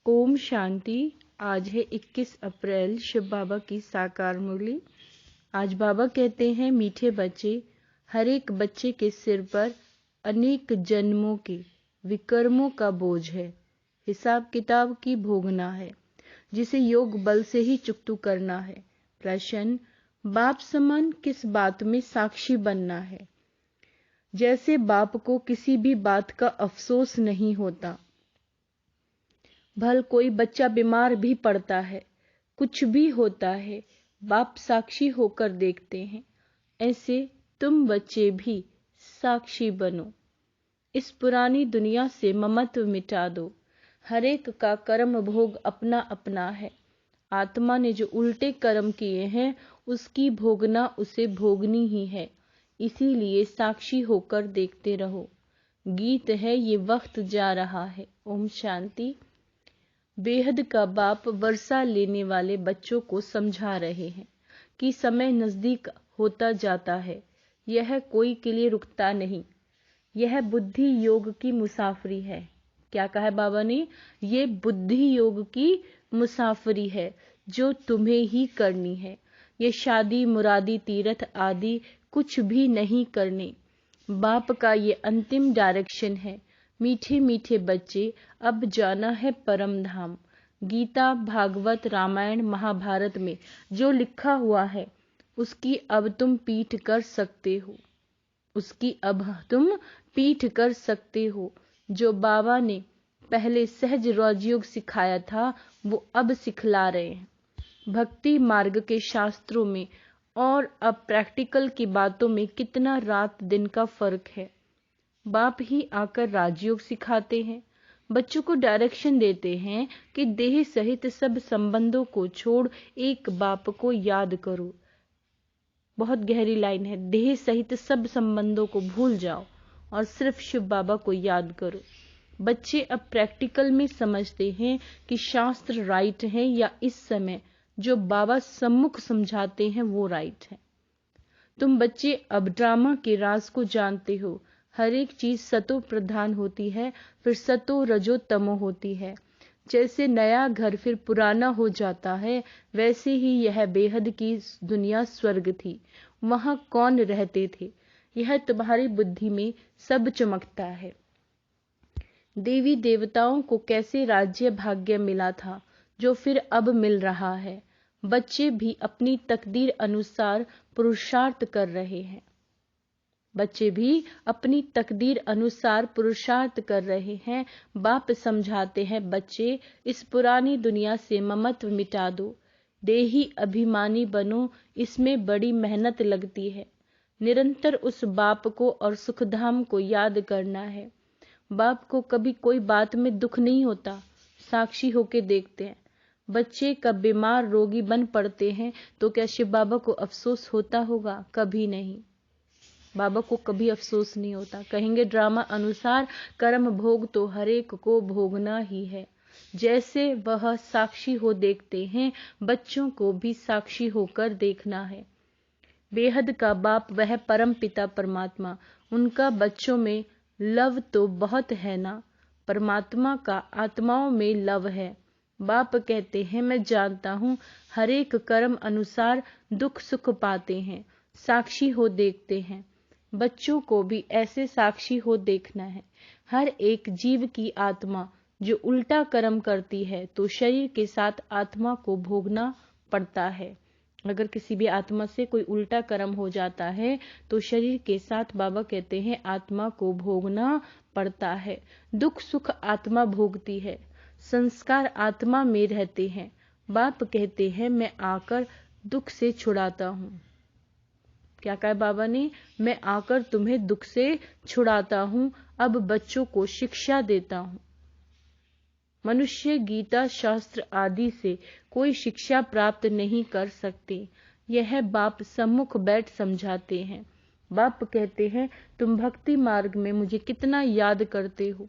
ओम शांति। आज है 21 अप्रैल, शिव बाबा की साकार मुरली। आज बाबा कहते हैं, मीठे बच्चे, हर एक बच्चे के सिर पर अनेक जन्मों के विकर्मों का बोझ है, हिसाब किताब की भोगना है, जिसे योग बल से ही चुकतू करना है। प्रश्न: बाप समान किस बात में साक्षी बनना है? जैसे बाप को किसी भी बात का अफसोस नहीं होता। भल कोई बच्चा बीमार भी पड़ता है, कुछ भी होता है, बाप साक्षी होकर देखते हैं। ऐसे तुम बच्चे भी साक्षी बनो। इस पुरानी दुनिया से ममत्व मिटा दो। हर एक का कर्म भोग अपना अपना है। आत्मा ने जो उल्टे कर्म किए हैं, उसकी भोगना उसे भोगनी ही है। इसीलिए साक्षी होकर देखते रहो। गीत है, ये वक्त जा रहा है। ओम शांति। बेहद का बाप वर्षा लेने वाले बच्चों को समझा रहे हैं कि समय नजदीक होता जाता है। यह कोई के लिए रुकता नहीं। यह बुद्धि योग की मुसाफरी है। क्या कहा है बाबा ने? ये बुद्धि योग की मुसाफरी है जो तुम्हें ही करनी है। ये शादी मुरादी तीर्थ आदि कुछ भी नहीं करने। बाप का ये अंतिम डायरेक्शन है। मीठे मीठे बच्चे, अब जाना है परम धाम। गीता, भागवत, रामायण, महाभारत में जो लिखा हुआ है, उसकी अब तुम पीठ कर सकते हो। उसकी अब तुम पीठ कर सकते हो। जो बाबा ने पहले सहज राजयोग सिखाया था, वो अब सिखला रहे हैं। भक्ति मार्ग के शास्त्रों में और अब प्रैक्टिकल की बातों में कितना रात दिन का फर्क है। बाप ही आकर राजयोग सिखाते हैं, बच्चों को डायरेक्शन देते हैं कि देह सहित सब संबंधों को छोड़ एक बाप को याद करो। बहुत गहरी लाइन है। देह सहित सब संबंधों को भूल जाओ और सिर्फ शिव बाबा को याद करो। बच्चे अब प्रैक्टिकल में समझते हैं कि शास्त्र राइट है या इस समय जो बाबा सम्मुख समझाते हैं वो राइट है। तुम बच्चे अब ड्रामा के राज को जानते हो। हर एक चीज सतो प्रधान होती है, फिर सतो रजो तमो होती है। जैसे नया घर फिर पुराना हो जाता है, वैसे ही यह बेहद की दुनिया स्वर्ग थी। वहां कौन रहते थे? यह तुम्हारी बुद्धि में सब चमकता है। देवी देवताओं को कैसे राज्य भाग्य मिला था, जो फिर अब मिल रहा है। बच्चे भी अपनी तकदीर अनुसार पुरुषार्थ कर रहे हैं। बच्चे भी अपनी तकदीर अनुसार पुरुषार्थ कर रहे हैं। बाप समझाते हैं, बच्चे, इस पुरानी दुनिया से ममत्व मिटा दो। देही अभिमानी बनो। इसमें बड़ी मेहनत लगती है। निरंतर उस बाप को और सुखधाम को याद करना है। बाप को कभी कोई बात में दुख नहीं होता। साक्षी होके देखते हैं। बच्चे कब बीमार रोगी बन पड़ते हैं तो क्या शिव बाबा को अफसोस होता होगा? कभी नहीं। बाबा को कभी अफसोस नहीं होता। कहेंगे ड्रामा अनुसार कर्म भोग तो हर एक को भोगना ही है। जैसे वह साक्षी हो देखते हैं, बच्चों को भी साक्षी होकर देखना है। बेहद का बाप वह परम पिता परमात्मा, उनका बच्चों में लव तो बहुत है ना। परमात्मा का आत्माओं में लव है। बाप कहते हैं, मैं जानता हूँ हर एक कर्म अनुसार दुख सुख पाते हैं। साक्षी हो देखते हैं। बच्चों को भी ऐसे साक्षी हो देखना है। हर एक जीव की आत्मा जो उल्टा कर्म करती है तो शरीर के साथ आत्मा को भोगना पड़ता है। अगर किसी भी आत्मा से कोई उल्टा कर्म हो जाता है तो शरीर के साथ बाबा कहते हैं आत्मा को भोगना पड़ता है। दुख सुख आत्मा भोगती है। संस्कार आत्मा में रहते हैं। बाप कहते हैं, मैं आकर दुख से छुड़ाता हूँ। क्या कहा बाबा ने? मैं आकर तुम्हें दुख से छुड़ाता हूँ। अब बच्चों को शिक्षा देता हूँ। मनुष्य गीता शास्त्र आदि से कोई शिक्षा प्राप्त नहीं कर सकते। यह बाप सम्मुख बैठ समझाते हैं। बाप कहते हैं, तुम भक्ति मार्ग में मुझे कितना याद करते हो।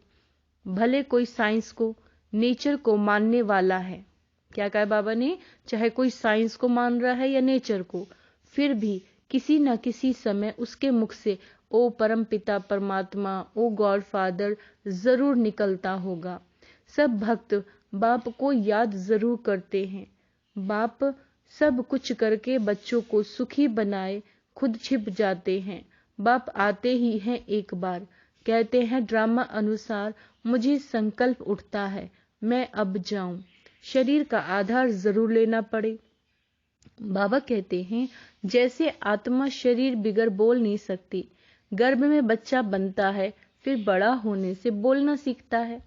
भले कोई साइंस को, नेचर को मानने वाला है। क्या कहा बाबा ने? चाहे कोई साइंस को मान रहा है या नेचर को, फिर भी किसी न किसी समय उसके मुख से ओ परम पिता परमात्मा, ओ गॉड फादर जरूर निकलता होगा। सब भक्त बाप को याद जरूर करते हैं। बाप सब कुछ करके बच्चों को सुखी बनाए खुद छिप जाते हैं। बाप आते ही हैं एक बार, कहते हैं ड्रामा अनुसार मुझे संकल्प उठता है मैं अब जाऊं, शरीर का आधार जरूर लेना पड़े। बाबा कहते हैं जैसे आत्मा शरीर बिगर बोल नहीं सकती, गर्भ में बच्चा बनता है फिर बड़ा होने से बोलना सीखता है।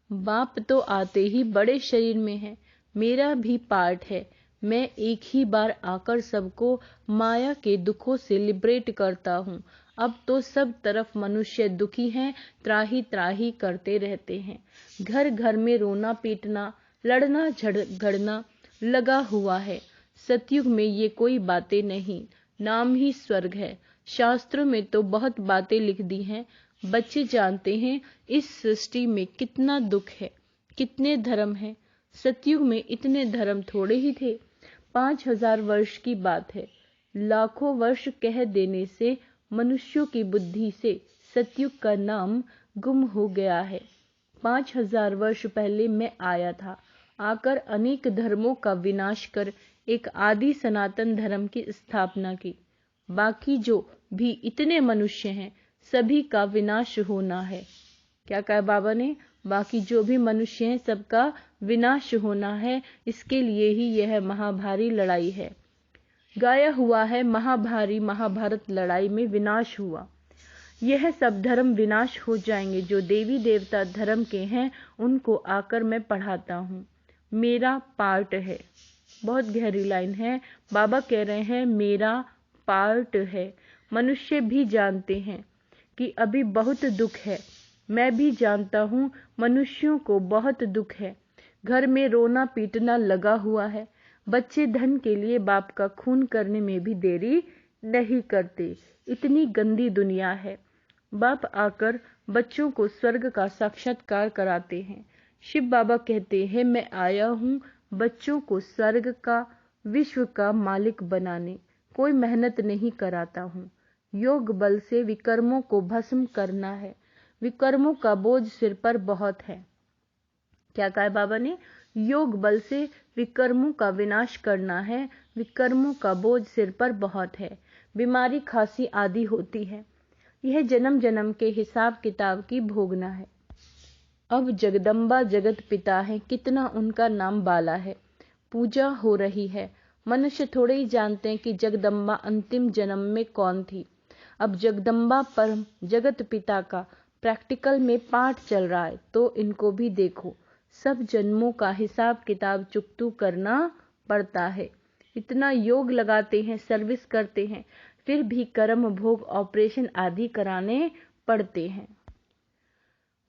बाप तो आते ही बड़े शरीर में है, मेरा भी पार्ट है। मैं एक ही बार आकर सबको माया के दुखों से लिबरेट करता हूँ। अब तो सब तरफ मनुष्य दुखी हैं, त्राही त्राही करते रहते हैं। घर घर में रोना पीटना, लड़ना झगड़ना लगा हुआ है। सतयुग में ये कोई बातें नहीं, नाम ही स्वर्ग है। शास्त्रों में तो बहुत बातें लिख दी हैं। बच्चे जानते हैं इस सृष्टि में कितना दुख है, कितने धर्म हैं। सतयुग में इतने धर्म थोड़े ही थे। 5000 वर्ष की बात है। लाखों वर्ष कह देने से मनुष्यों की बुद्धि से सतयुग का नाम गुम हो गया है। 5000 वर्ष पहले मैं आया था, आकर अनेक धर्मों का विनाश कर एक आदि सनातन धर्म की स्थापना की। बाकी जो भी इतने मनुष्य हैं सभी का विनाश होना है। क्या कहा बाबा ने? बाकी जो भी मनुष्य हैं सबका विनाश होना है। इसके लिए ही यह महाभारी लड़ाई है। गाया हुआ है महाभारी महाभारत लड़ाई में विनाश हुआ। यह सब धर्म विनाश हो जाएंगे। जो देवी देवता धर्म के हैं उनको आकर मैं पढ़ाता हूँ, मेरा पार्ट है। बहुत गहरी लाइन है। बाबा कह रहे हैं मेरा पार्ट है। मनुष्य भी जानते हैं कि अभी बहुत दुख है। मैं भी जानता हूँ मनुष्यों को बहुत दुख है। घर में रोना पीटना लगा हुआ है। बच्चे धन के लिए बाप का खून करने में भी देरी नहीं करते। इतनी गंदी दुनिया है। बाप आकर बच्चों को स्वर्ग का साक्षात्कार कराते हैं। शिव बाबा कहते हैं मैं आया हूँ बच्चों को स्वर्ग का, विश्व का मालिक बनाने। कोई मेहनत नहीं कराता हूँ। योग बल से विकर्मों को भस्म करना है। विकर्मों का बोझ सिर पर बहुत है। क्या कहा बाबा ने? योग बल से विकर्मों का विनाश करना है। विकर्मों का बोझ सिर पर बहुत है। बीमारी खांसी आदि होती है। यह जन्म जन्म के हिसाब किताब की भोगना है। अब जगदम्बा जगत पिता है, कितना उनका नाम बाला है, पूजा हो रही है। मनुष्य थोड़े ही जानते हैं कि जगदम्बा अंतिम जन्म में कौन थी। अब जगदम्बा पर जगत पिता का प्रैक्टिकल में पाठ चल रहा है, तो इनको भी देखो। सब जन्मों का हिसाब किताब चुकतू करना पड़ता है। इतना योग लगाते हैं, सर्विस करते हैं, फिर भी कर्म भोग ऑपरेशन आदि कराने पड़ते हैं।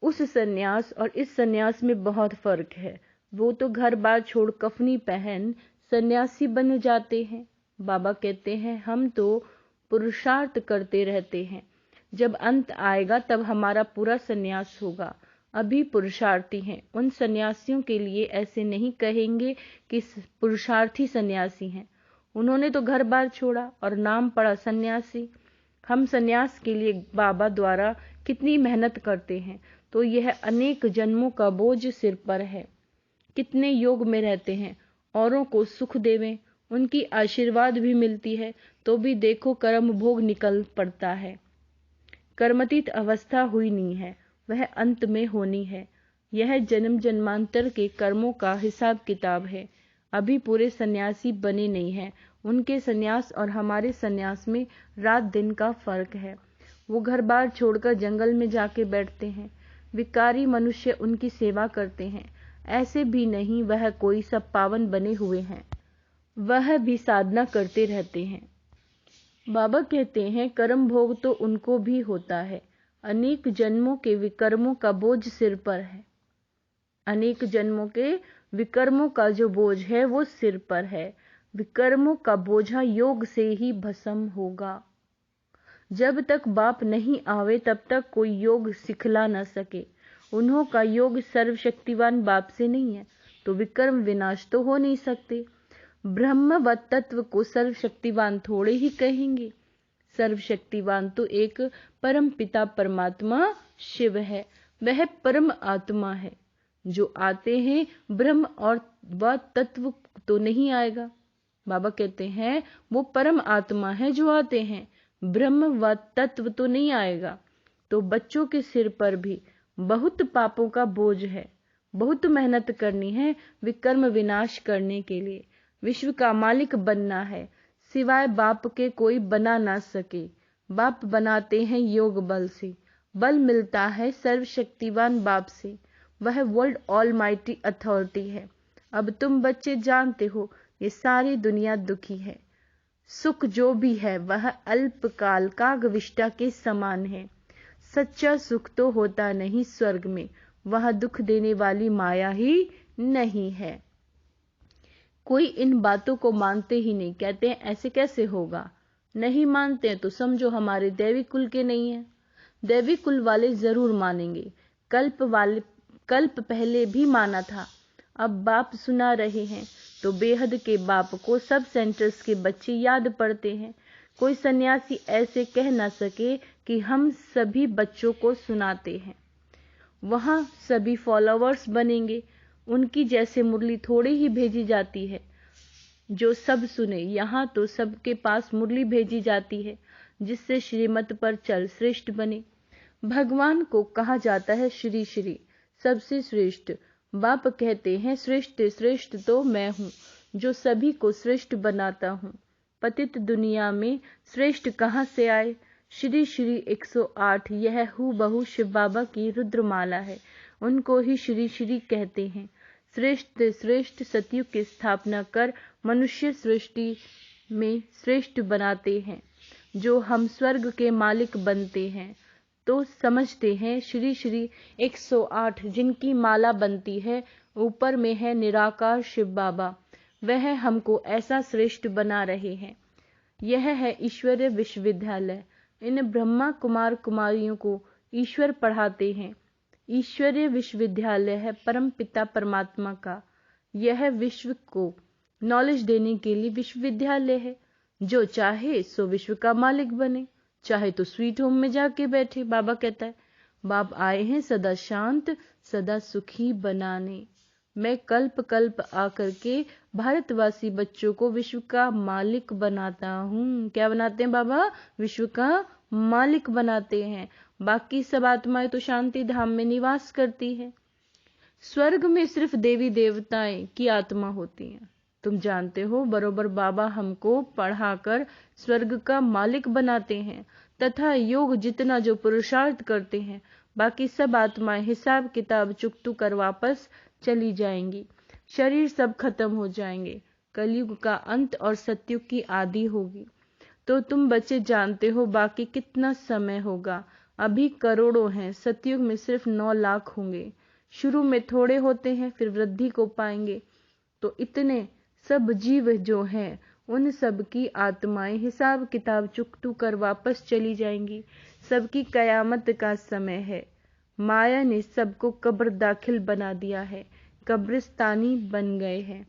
उस सन्यास और इस सन्यास में बहुत फर्क है। वो तो घर बार छोड़ कफनी पहन सन्यासी बन जाते हैं। बाबा कहते हैं हम तो पुरुषार्थ करते रहते हैं, जब अंत आएगा तब हमारा पूरा सन्यास होगा। अभी पुरुषार्थी हैं। उन सन्यासियों के लिए ऐसे नहीं कहेंगे कि पुरुषार्थी सन्यासी हैं। उन्होंने तो घर बार छोड़ा और नाम पड़ा सन्यासी। हम सन्यास के लिए बाबा द्वारा कितनी मेहनत करते हैं, तो यह अनेक जन्मों का बोझ सिर पर है। कितने योग में रहते हैं, औरों को सुख देवें, उनकी आशीर्वाद भी मिलती है, तो भी देखो कर्म भोग निकल पड़ता है। कर्मतीत अवस्था हुई नहीं है, वह अंत में होनी है। यह जन्म जन्मांतर के कर्मों का हिसाब किताब है। अभी पूरे सन्यासी बने नहीं हैं। उनके सन्यास और हमारे सन्यास में रात दिन का फर्क है। वो घर बार छोड़कर जंगल में जाके बैठते हैं। विकारी मनुष्य उनकी सेवा करते हैं। ऐसे भी नहीं वह कोई सब पावन बने हुए हैं, वह भी साधना करते रहते हैं। बाबा कहते हैं कर्म भोग तो उनको भी होता है। अनेक जन्मों के विकर्मों का बोझ सिर पर है। अनेक जन्मों के विकर्मों का जो बोझ है वो सिर पर है। विकर्मों का बोझा योग से ही भस्म होगा। जब तक बाप नहीं आवे तब तक कोई योग सिखला न सके। उन्हों का योग सर्वशक्तिवान बाप से नहीं है, तो विकर्म विनाश तो हो नहीं सकते। ब्रह्म व तत्व को सर्वशक्तिवान थोड़े ही कहेंगे। सर्वशक्तिवान तो एक परम पिता परमात्मा शिव है, वह परम आत्मा है। जो आते हैं ब्रह्म और वह तत्व तो नहीं आएगा। बाबा कहते हैं वो परम आत्मा है जो आते हैं, ब्रह्म व तत्व तो नहीं आएगा। तो बच्चों के सिर पर भी बहुत पापों का बोझ है, बहुत मेहनत करनी है विकर्म विनाश करने के लिए। विश्व का मालिक बनना है, सिवाय बाप के कोई बना ना सके। बाप बनाते हैं योग बल से, बल मिलता है सर्वशक्तिवान बाप से, वह वर्ल्ड ऑलमाइटी अथॉरिटी है। अब तुम बच्चे जानते हो ये सारी दुनिया दुखी है। सुख जो भी है वह अल्पकाल कागविष्टा के समान है। सच्चा सुख तो होता नहीं स्वर्ग में, वह दुख देने वाली माया ही नहीं है। कोई इन बातों को मानते ही नहीं, कहते हैं ऐसे कैसे होगा। नहीं मानते हैं तो समझो हमारे दैवी कुल के नहीं है। दैवी कुल वाले जरूर मानेंगे। कल्प पहले भी माना था। अब बाप सुना रहे हैं तो बेहद के बाप को सब सेंटर्स के बच्चे याद पड़ते हैं। कोई सन्यासी ऐसे कह ना सके कि हम सभी बच्चों को सुनाते हैं। वहां सभी फॉलोवर्स बनेंगे। उनकी जैसे मुरली थोड़ी ही भेजी जाती है जो सब सुने। यहाँ तो सबके पास मुरली भेजी जाती है जिससे श्रीमत पर चल श्रेष्ठ बने। भगवान को कहा जाता है श्री श्री, सबसे श्रेष्ठ। बाप कहते हैं श्रेष्ठ श्रेष्ठ तो मैं हूँ जो सभी को श्रेष्ठ बनाता हूँ। पतित दुनिया में श्रेष्ठ कहाँ से आए। श्री श्री 108 यह हूबहू शिव बाबा की रुद्रमाला है, उनको ही श्री श्री कहते हैं। श्रेष्ठ श्रेष्ठ सतयुग की स्थापना कर मनुष्य सृष्टि में श्रेष्ठ बनाते हैं। जो हम स्वर्ग के मालिक बनते हैं तो समझते हैं श्री श्री 108 जिनकी माला बनती है, ऊपर में है निराकार शिव बाबा, वह हमको ऐसा श्रेष्ठ बना रहे हैं। यह है ईश्वरीय विश्वविद्यालय। इन ब्रह्मा कुमार कुमारियों को ईश्वर पढ़ाते हैं। ईश्वरीय विश्वविद्यालय है परम पिता परमात्मा का। यह विश्व को नॉलेज देने के लिए विश्वविद्यालय है। जो चाहे सो विश्व का मालिक बने, चाहे तो स्वीट होम में जाके बैठे। बाबा कहता है बाप आए हैं सदा शांत सदा सुखी बनाने। मैं कल्प कल्प आकर के भारतवासी बच्चों को विश्व का मालिक बनाता हूँ। क्या बनाते हैं बाबा? विश्व का मालिक बनाते हैं। बाकी सब आत्माएं तो शांति धाम में निवास करती है। स्वर्ग में सिर्फ देवी देवताएं की आत्मा होती हैं। तुम जानते हो बरोबर बाबा हमको पढ़ाकर स्वर्ग का मालिक बनाते हैं तथा योग जितना जो पुरुषार्थ करते हैं, बाकी सब आत्माएं हिसाब किताब चुकतू कर वापस चली जाएंगी। शरीर सब खत्म हो जाएंगे। कलयुग का अंत और सतयुग की आदि होगी। तो तुम बच्चे जानते हो बाकी कितना समय होगा। अभी करोड़ों हैं, सतयुग में सिर्फ 9 लाख होंगे। शुरू में थोड़े होते हैं, फिर वृद्धि को पाएंगे। तो इतने सब जीव जो हैं उन सब की आत्माएं हिसाब किताब चुकतू कर वापस चली जाएंगी। सबकी कयामत का समय है। माया ने सबको कब्र दाखिल बना दिया है। कब्रिस्तानी बन गए हैं।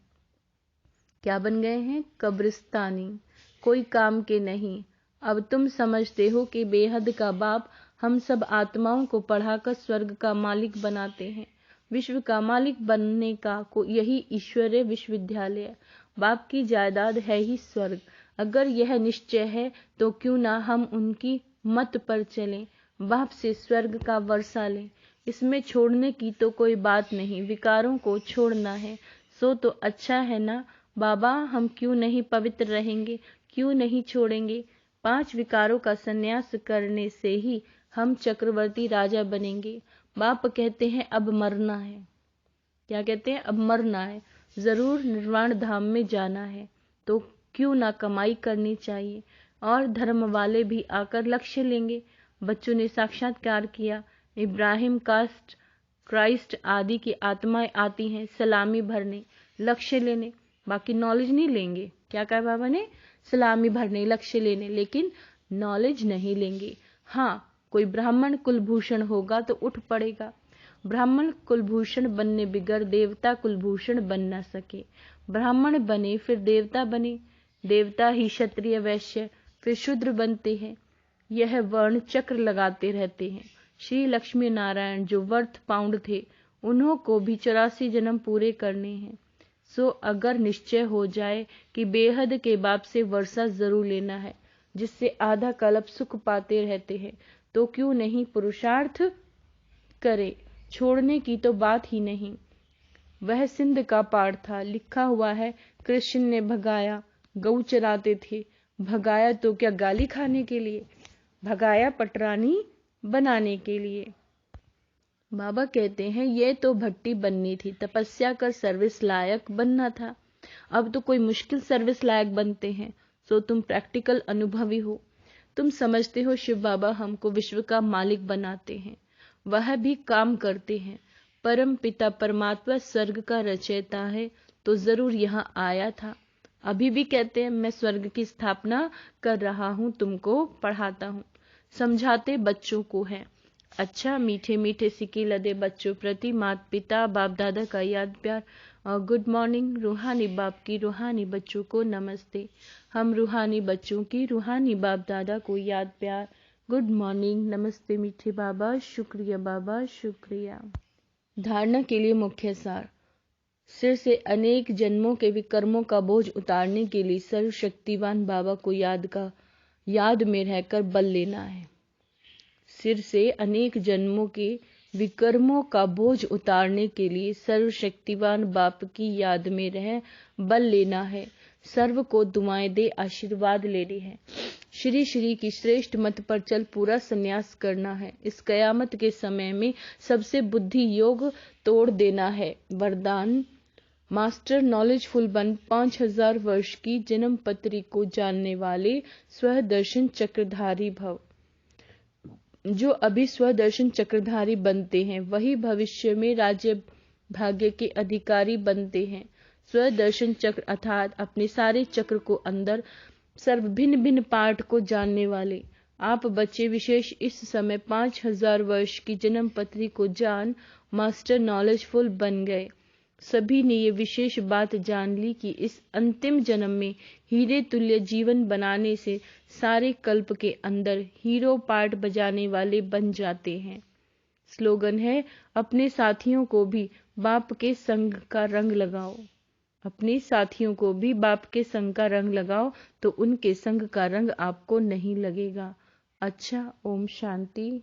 क्या बन गए हैं? कब्रिस्तानी, कोई काम के नहीं। अब तुम समझते हो कि बेहद का बाप हम सब आत्माओं को पढ़ाकर स्वर्ग का मालिक बनाते हैं। विश्व का मालिक बनने का यही ईश्वरीय विश्वविद्यालय है। बाप की जायदाद है ही स्वर्ग। अगर यह निश्चय है तो क्यों ना हम उनकी मत पर चलें, बाप से स्वर्ग का वर्षा लें। इसमें छोड़ने की तो कोई बात नहीं, विकारों को छोड़ना है सो तो अच्छा है ना बाबा। हम क्यों नहीं पवित्र रहेंगे, क्यों नहीं छोड़ेंगे? 5 विकारों का संन्यास करने से ही हम चक्रवर्ती राजा बनेंगे। बाप कहते हैं अब मरना है। क्या कहते हैं? अब मरना है, जरूर निर्वाण धाम में जाना है, तो क्यों ना कमाई करनी चाहिए। और धर्म वाले भी आकर लक्ष्य लेंगे। बच्चों ने साक्षात्कार किया। इब्राहिम कास्ट क्राइस्ट आदि की आत्माएं आती हैं सलामी भरने, लक्ष्य लेने, बाकी नॉलेज नहीं लेंगे। क्या कहा बाबा ने? सलामी भरने, लक्ष्य लेने, लेकिन नॉलेज नहीं लेंगे। हाँ, कोई ब्राह्मण कुलभूषण होगा तो उठ पड़ेगा। ब्राह्मण कुलभूषण बनने बिगर देवता कुलभूषण बन न सके। ब्राह्मण बने फिर देवता बने, देवता ही क्षत्रिय वैश्य फिर शूद्र बनते हैं। यह वर्ण चक्र लगाते रहते हैं। श्री लक्ष्मी नारायण जो वर्थ पाउंड थे उन्हों को भी 84 जन्म पूरे करने हैं। सो अगर निश्चय हो जाए कि बेहद के बाप से वर्षा जरूर लेना है, जिससे आधा कल्प सुख पाते रहते हैं, तो क्यों नहीं पुरुषार्थ करे। छोड़ने की तो बात ही नहीं। वह सिंध का पाठ था, लिखा हुआ है, कृष्ण ने भगाया, गऊ चराते थे, भगाया तो क्या गाली खाने के लिए, भगाया पटरानी बनाने के लिए। बाबा कहते हैं ये तो भट्टी बननी थी, तपस्या कर सर्विस लायक बनना था। अब तो कोई मुश्किल सर्विस लायक बनते हैं। सो तुम प्रैक्टिकल अनुभवी हो, तुम समझते हो शिव बाबा हमको विश्व का मालिक बनाते हैं, वह भी काम करते हैं। परम पिता परमात्मा स्वर्ग का रचयिता है, तो जरूर यहाँ आया था। अभी भी कहते हैं मैं स्वर्ग की स्थापना कर रहा हूँ, तुमको पढ़ाता हूँ, समझाते बच्चों को है। अच्छा मीठे मीठे सिक्के लदे बच्चों प्रति माता पिता बाप दादा का याद प्यार और गुड मॉर्निंग। रूहानी बाप की रूहानी बच्चों को नमस्ते। हम रूहानी बच्चों की रूहानी बाप दादा को याद प्यार, गुड मॉर्निंग, नमस्ते मीठे बाबा, शुक्रिया बाबा, शुक्रिया। धारणा के लिए मुख्य सार। सिर से अनेक जन्मों के विकर्मों का बोझ उतारने के लिए सर्वशक्तिवान बाबा को याद में रहकर बल लेना है। सिर से अनेक जन्मों के विकर्मों का बोझ उतारने के लिए सर्वशक्तिवान बाप की याद में रह बल लेना है। सर्व को दुआएं दे आशीर्वाद लेने हैं। श्री श्री की श्रेष्ठ मत पर चल पूरा संन्यास करना है। इस कयामत के समय में सबसे बुद्धि योग तोड़ देना है। वरदान मास्टर नॉलेजफुल बन 5000 वर्ष की जन्म पत्री को जानने वाले स्वदर्शन चक्रधारी भव। जो अभी स्वदर्शन चक्रधारी बनते हैं वही भविष्य में राज्य भाग्य के अधिकारी बनते हैं। स्वदर्शन चक्र अर्थात अपने सारे चक्र को अंदर सर्व भिन्न भिन्न पार्ट को जानने वाले आप बच्चे विशेष इस समय 5000 वर्ष की जन्म पत्री को जान मास्टर नॉलेजफुल बन गए। सभी ने ये विशेष बात जान ली कि इस अंतिम जन्म में हीरे तुल्य जीवन बनाने से सारे कल्प के अंदर हीरो पार्ट बजाने वाले बन जाते हैं। स्लोगन है, अपने साथियों को भी बाप के संग का रंग लगाओ। अपने साथियों को भी बाप के संग का रंग लगाओ तो उनके संग का रंग आपको नहीं लगेगा। अच्छा, ओम शांति।